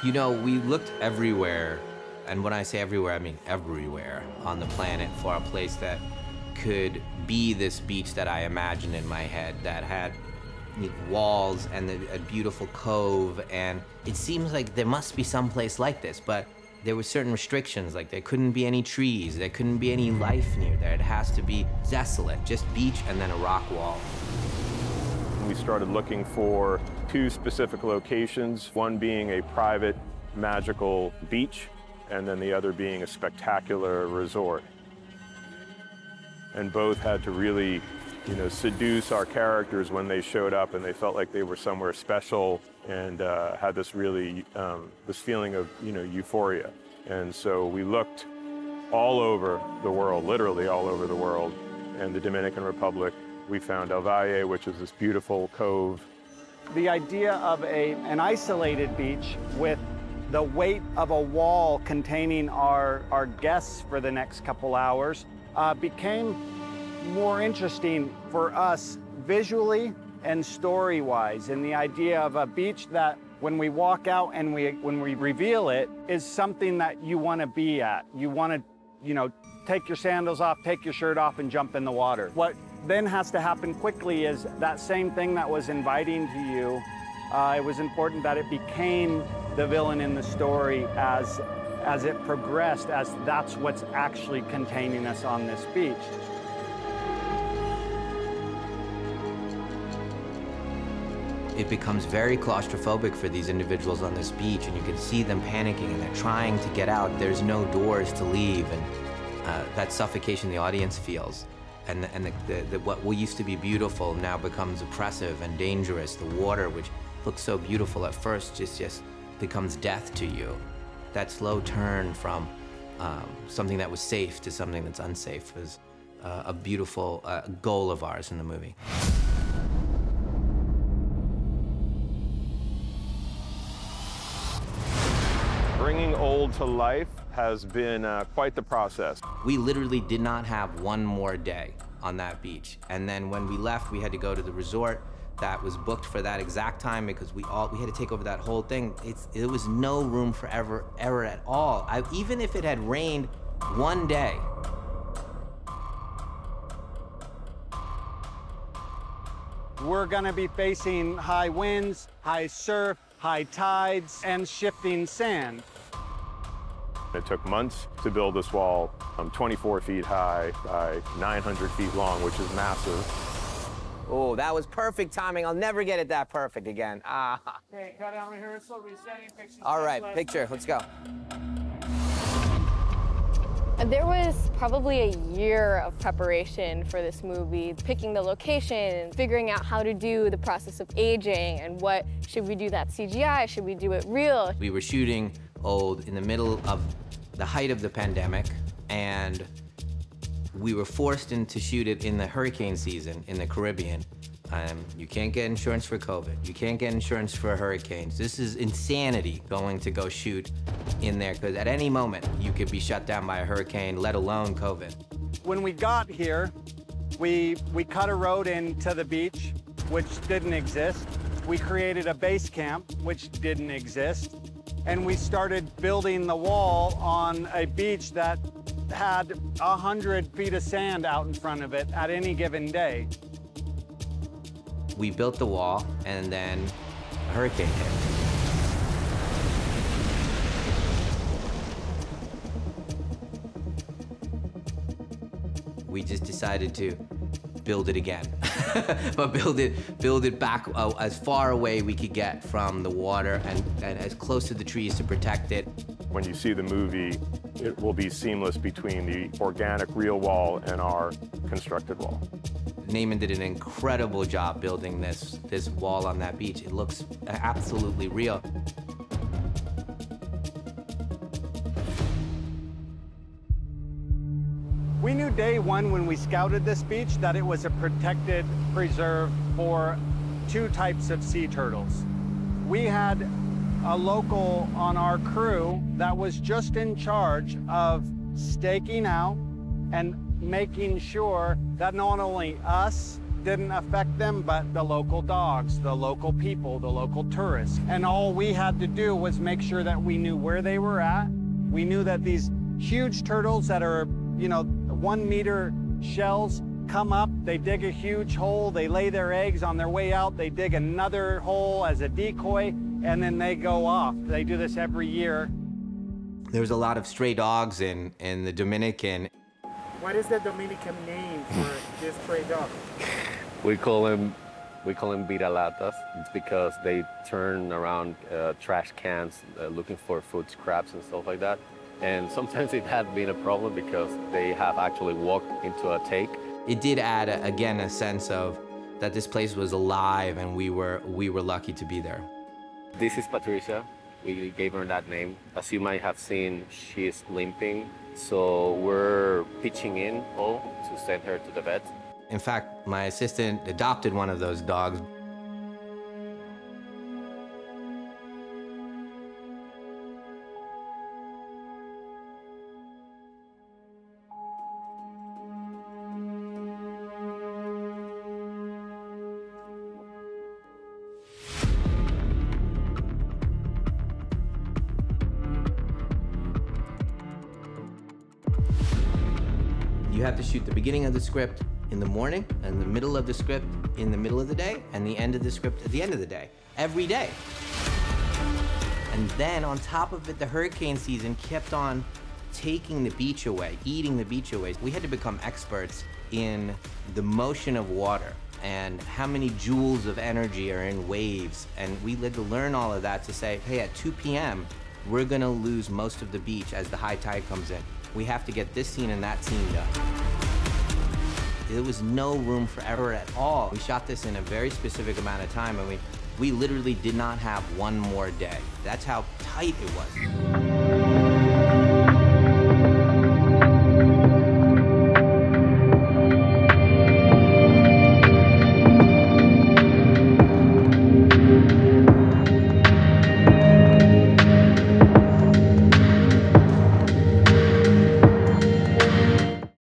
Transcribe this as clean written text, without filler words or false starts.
You know, we looked everywhere, and when I say everywhere, I mean everywhere on the planet for a place that could be this beach that I imagined in my head, that had walls and a beautiful cove, and it seems like there must be some place like this, but there were certain restrictions, like there couldn't be any trees, there couldn't be any life near there. It has to be desolate, just beach and then a rock wall. We started looking for 2 specific locations, one being a private, magical beach, and then the other being a spectacular resort. And both had to really, you know, seduce our characters when they showed up, and they felt like they were somewhere special and had this really, this feeling of, you know, euphoria. And so we looked all over the world, literally all over the world. And the Dominican Republic, we found El Valle, which is this beautiful cove. The idea of an isolated beach with the weight of a wall containing our guests for the next couple hours became more interesting for us visually and story-wise. And the idea of a beach that when we walk out and when we reveal it is something that you want to be at. You want to, you know, take your sandals off, take your shirt off, and jump in the water. What then has to happen quickly is that same thing that was inviting to you, it was important that it became the villain in the story as it progressed, as that's what's actually containing us on this beach. It becomes very claustrophobic for these individuals on this beach, and you can see them panicking and they're trying to get out. There's no doors to leave, and that suffocation the audience feels. And what used to be beautiful now becomes oppressive and dangerous. The water, which looks so beautiful at first, just becomes death to you. That slow turn from something that was safe to something that's unsafe was a beautiful goal of ours in the movie. Bringing old to life has been quite the process. We literally did not have one more day on that beach. And then when we left, we had to go to the resort that was booked for that exact time because we had to take over that whole thing. There was no room for error at all. Even if it had rained one day. We're gonna be facing high winds, high surf, high tides, and shifting sand. It took months to build this wall, 24 feet high by 900 feet long, which is massive. Oh, that was perfect timing. I'll never get it that perfect again. Okay, cut down rehearsal, resetting, pictures. All right, picture, let's go. There was probably a year of preparation for this movie, picking the location, figuring out how to do the process of aging, and what, should we do that CGI, should we do it real? We were shooting old in the middle of the height of the pandemic, and we were forced to shoot it in the hurricane season in the Caribbean. You can't get insurance for COVID. You can't get insurance for hurricanes. This is insanity going to go shoot in there, because at any moment you could be shut down by a hurricane, let alone COVID. When we got here, we cut a road into the beach, which didn't exist. We created a base camp, which didn't exist. And we started building the wall on a beach that had 100 feet of sand out in front of it at any given day. We built the wall, and then a hurricane hit. We just decided to build it again, but build it back as far away we could get from the water and as close to the trees to protect it. When you see the movie, it will be seamless between the organic real wall and our constructed wall. Naaman did an incredible job building this wall on that beach. It looks absolutely real. We knew day one when we scouted this beach that it was a protected preserve for 2 types of sea turtles. We had a local on our crew that was just in charge of staking out and making sure that not only us, didn't affect them, but the local dogs, the local people, the local tourists. And all we had to do was make sure that we knew where they were at. We knew that these huge turtles that are, 1 meter shells come up, they dig a huge hole, they lay their eggs. On their way out, they dig another hole as a decoy, and then they go off. They do this every year. There's a lot of stray dogs in the Dominican. What is the Dominican name for this stray dog? We call him biralatas. It's because they turn around trash cans looking for food scraps and stuff like that. And sometimes it had been a problem because they have actually walked into a take. It did add, again, a sense of that this place was alive and we were lucky to be there. This is Patricia. We gave her that name. As you might have seen, she is limping. So we're pitching in all to send her to the vet. In fact, my assistant adopted one of those dogs. You have to shoot the beginning of the script in the morning, and the middle of the script in the middle of the day, and the end of the script at the end of the day, every day. And then on top of it, the hurricane season kept on taking the beach away, eating the beach away. We had to become experts in the motion of water and how many joules of energy are in waves. And we had to learn all of that to say, hey, at 2 p.m., we're gonna lose most of the beach as the high tide comes in. We have to get this scene and that scene done. There was no room for error at all. We shot this in a very specific amount of time, and we literally did not have one more day. That's how tight it was.